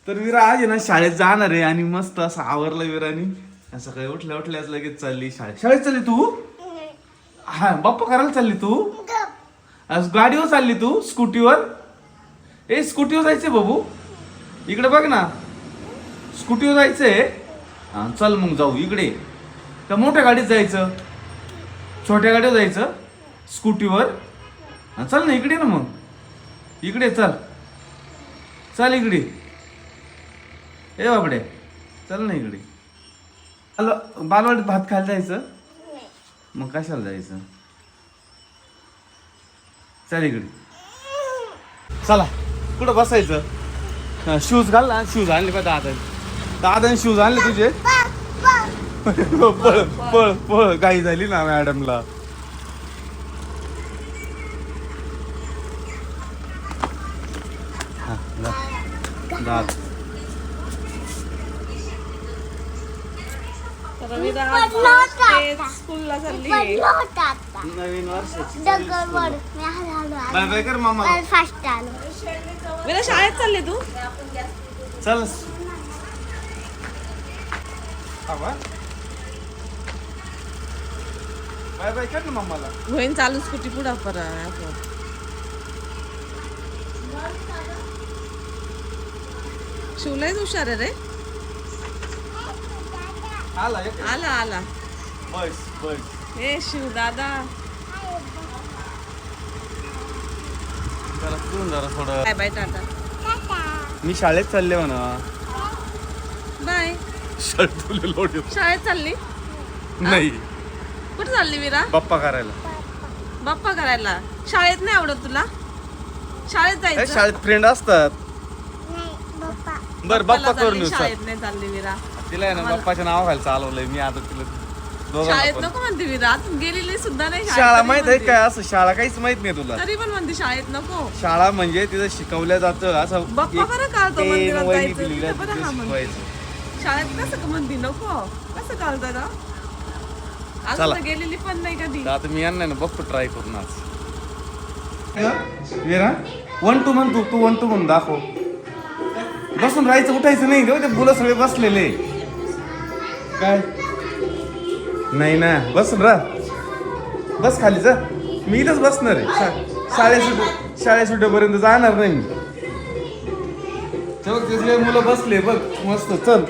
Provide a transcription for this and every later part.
तर विरा आज आहे ना शाळेत जाणार आहे आणि मस्त असं आवरलं विरानी. सकाळी उठल्याच लगेच चालली शाळेत चालली तू? हा बाप्पा करायला चालली तू? आज गाडीवर चालली तू? स्कूटीवर? ए स्कूटीवर जायचंय बाबू, इकडे बघ ना, स्कूटीवर जायचंय. हा चल मग जाऊ. इकडे का मोठ्या गाडीत जायचं, छोट्या गाडीवर जायचं, स्कूटीवर? हा चल ना इकडे ना, मग इकडे चल, चल इकडे. ए बाबडे चल ना इकडे. बालवाडीत भात खायला जायचं? मग कशाला जायचं? चल इकडे. चला कुठं बसायचं? शूज घाल ना. शूज आणले पाहिजे दादाने शूज आणले तुझे. पळ पळ पळ, घाई झाली ना मॅडमला. दाद स्कूलला चालली. नवीन वर्षाची बाय बाय कर मामा. विरा शाळेत चालली तू? चल बाय बाय कर ना मामाला. होईन चालू स्कूटी पुढं परत. शिवलाच हुशार आहे रे. आला आला आला. बस बस. ए शिव दादा जरा तू जरा थोडं. Bye bye Tata. मी शाळेत चालले म्हणा. बाय. शाळेत चालली? नाही कुठे चालली विरा? बाप्पा करायला. बाप्पा करायला? शाळेत नाही आवडत तुला? शाळेत जायचं. शाळेत फ्रेंड असतात. बर बाप्पा करून येऊ. शाळेत नाही चालली विरा. तिला आहे ना बाप्पाच्या नावाखाली चालवलंय मी आता तिला. शाळेत नको म्हणते विरा. गेलेली सुद्धा नाही शाळा माहित आहे काय? असं शाळा काहीच माहित नाही तुला. तरी पण म्हणते शाळेत नको. शाळा म्हणजे तिथं शिकवल्या जातं असं. बाप्पा बरं काढतो मंदिरात जायचं. दिलेलं तिथं बरं हा म्हणते. शिकवायचं. शाळेत कसं म्हणते नको? कसं काढतात ना? चला. अजून गेलेली पण नाही कधी. आता मी यांना ना बघतो ट्राय करून आज. वेरा 1 2 म्हण. तू 1 2 म्हणून दाखव. बसून राहायचं, उठायचं नाही. ते मुलं सगळे बसलेले. काय नाही ना, बसून राहा. बस खाली जा. मी इथंच बसणार आहे. शाळे सुटेपर्यंत जाणार नाही मी. सगळे मुलं बसले बघ मस्त. चल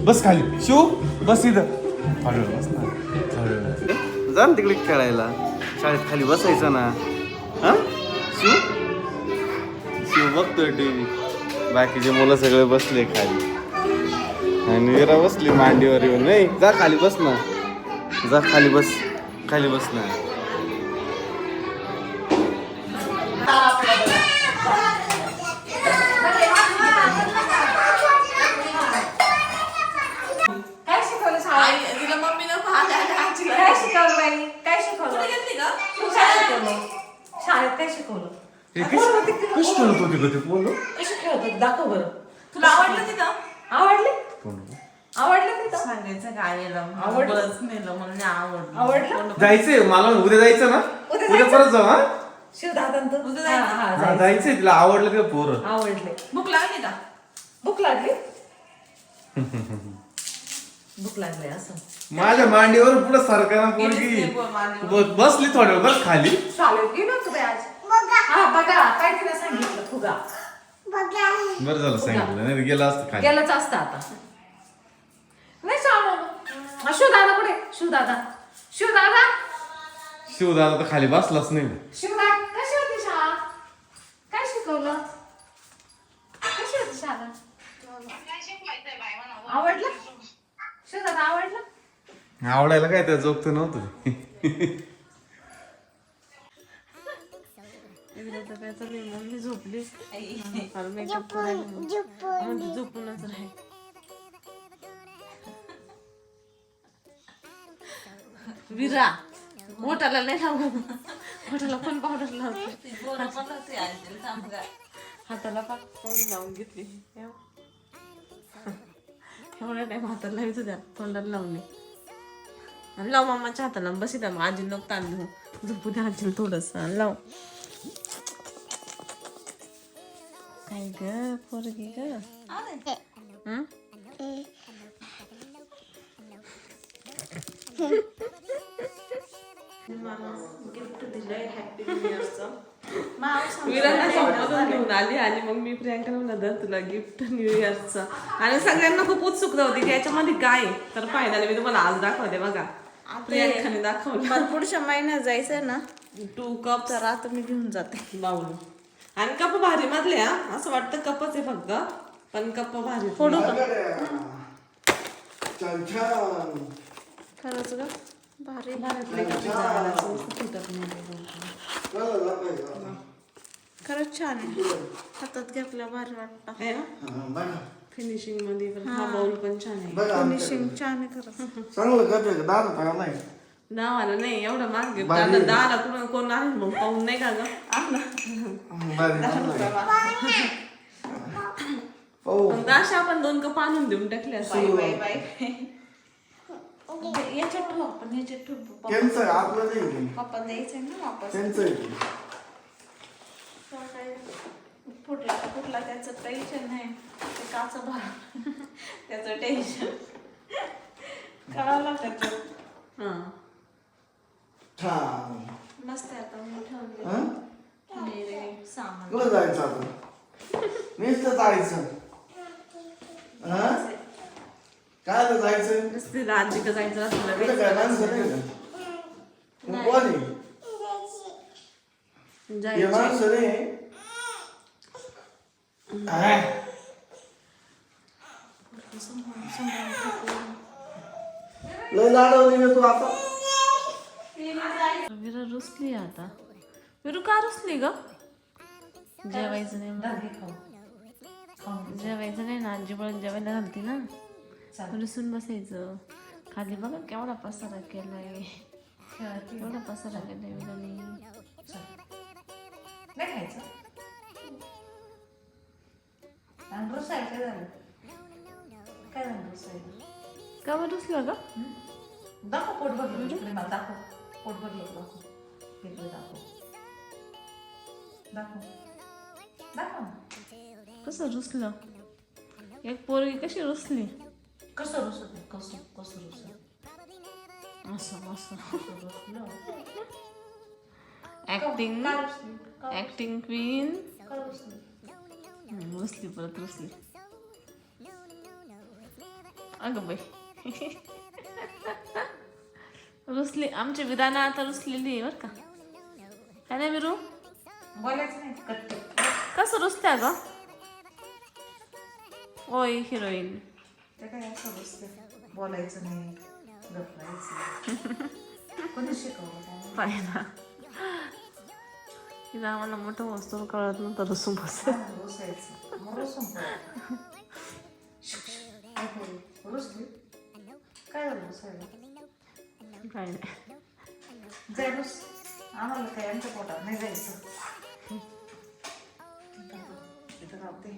बस खाली. शिव बस इथं. जा ना तिकडे खेळायला. शाळेत खाली बसायचं ना. हा शिव बघतोय टीव्ही. बाकीचे मुलं सगळे बसले खाली आणि विरा बसली मांडीवर येऊन. नाही जा खाली बस ना. जा खाली बस. खाली बस ना. तिला मम्मी नको. काय शिकवलं बाई? काय शिकवलं? शाळेत काय शिकवलं? कशी खेळत होती का ते पोरं? कशी खेळत होती? दाखव बरं. तुला आवडलं तिथं? आवडले? आवडलं तिथं? सांगायचं काय आवडलं? बस नेलं म्हणून आवडलं. आवडलं? जायचंय मला उद्या जायचं ना. उद्या परत जाऊ. हा शिवदादांत उद्या जायचं? हा, जायचंय. तिला आवडलं का पोरं? आवडले. भूक लागली का? भूक लागली? भूक लागली असं. माझ्या मांडीवर पुढे सरकारला पोरगी बसली. थोड्या वेळ बस खाली. शाळेत गेलो होतो बाई आज. हा बघा काय तिला सांगितलं. फुगा बरं झालं सांगितलं, नाही गेलं असतं खाली. गेलाच असतं आता. नाही सांगू. शिवदादा कुठे? शिवदादा शिवदादा शिवदादा तर खाली बसलाच नाही. शिवदादा कशी होती शाळा? काय शिकवलं? कशी होती शाळा? आवडलं? शिवदादा आवडलं? आवडायला काय त्या जोगत नव्हतं. मम्मी झोपली. झोपूनच राहील. विरा मोठाला नाही लावू. मोठाला पण पावडर लावते. हाताला पावडर लावून घेतली. एवढ्या टाइम हाताला लावायचं द्या. तोंडाला लावून आणि लाव मामाच्या हाताला. बस इथं. आजी नको ताण घेऊ. झोपू द्या आजीला थोडंसं. लाव. काय ग पोरगी ग हं? मला गिफ्ट दिलंय हॅपी न्यू इयरचं. विराला शॉपमधून घेऊन आली आणि मग मी प्रियांकाला म्हणलं तुला गिफ्ट न्यू इयरचं. आणि सगळ्यांना खूप उत्सुकता होती की याच्यामध्ये काय आहे. तर फायनली मी तुम्हाला आज दाखवते बघा. प्रियांकाने दाखवलं. मला पुढच्या महिन्यात जायचंय ना 2 कप तर आता मी घेऊन जाते बाउल आणि कप भारी मधले हा असं वाटतं कपच आहे फक्त पण कप भारी फोडू का छान छान. खरंच ग भारी भारतले कप फुटत नाही. कळलं ना पाहिजे. खरंच छान आहे हातात घेतल्या भारी वाटतं आहे ना हा, बघा फिनिशिंग मध्ये पण हा बाउल पण छान आहे. बघा फिनिशिंग छान आहे खरंच चांगलं करते का 10 रुपयाला नाही. दहाला नाही एवढं महाग गिफ्ट भारी. आता 10ला कोण कोण आहे मग पाहून नाही का ग भारी चांगलं आहे. हो मग अशा आपण 2 कप आणून देऊन टाकले असं बाय बाय याच्यात ठेवू आपण याच्यात ठेवू त्यांचं आहे, आपलं नाही ते. पप्पा द्यायचंय ना वापस त्यांचं आहे ते. फुटला त्याचं टेन्शन नाही ते काच भर त्याचं टेन्शन कळालं त्याचं हा छान. मस्त आहे आता मी ठेवले हं? सामान कुठं जायचं आता नुसतं जायचं. हं? काय आता जायचं नुसती आजी का जायचं असलं कुठं काय माणसं नाही का? मग कोण आहे? हे जायचं माणसं नाही आहे. लय लाडवली ना तू आता. विरा रुसली आता विरू का रुसली ग जेवायचं नाही म्हणून. जेवायचं नाही ना आजी पण जेवायला घालती ना रुसून बसायचं. खाली बघा केवढा पसारा केलाय केवढा पसारा केलाय विराने. नाही खायचं आणि रुसायला काय झालं काय झालं रुसायला का बरं रुसलं ग दाखव पोट भरलं इकडे मला दाखव पोट भरलं दाखव इकडे दाखव दाखव दाखव कसं रुसलं एक पोरगी कशी रुसली कसं रुसत कसं कसं रुसत असं असं रुसलं ऍक्टिंग का रुसली ऍक्टिंग क्वीन का रुसली रुसली परत रुसली अगं बाई रुसली आमची विराना आता रुसलेली आहे बरं का काय नाही विरू बोलायचं नाही कट्टे कसं रुसत्या ग ओय हिरोईन ते काय असं रुसते बोलायचं नाही गप्पायचं कोणी शिकवलं काय पाहिला तिला आम्हाला मोठं वस्तू कळत नव्हतं रुसून बस रुसायचं मग रुसून पड. रुसली काय झालं रुसायला काय नाही जाय रुस आम्हाला काय आमच्या पोटात नाही जायचं इथं राहते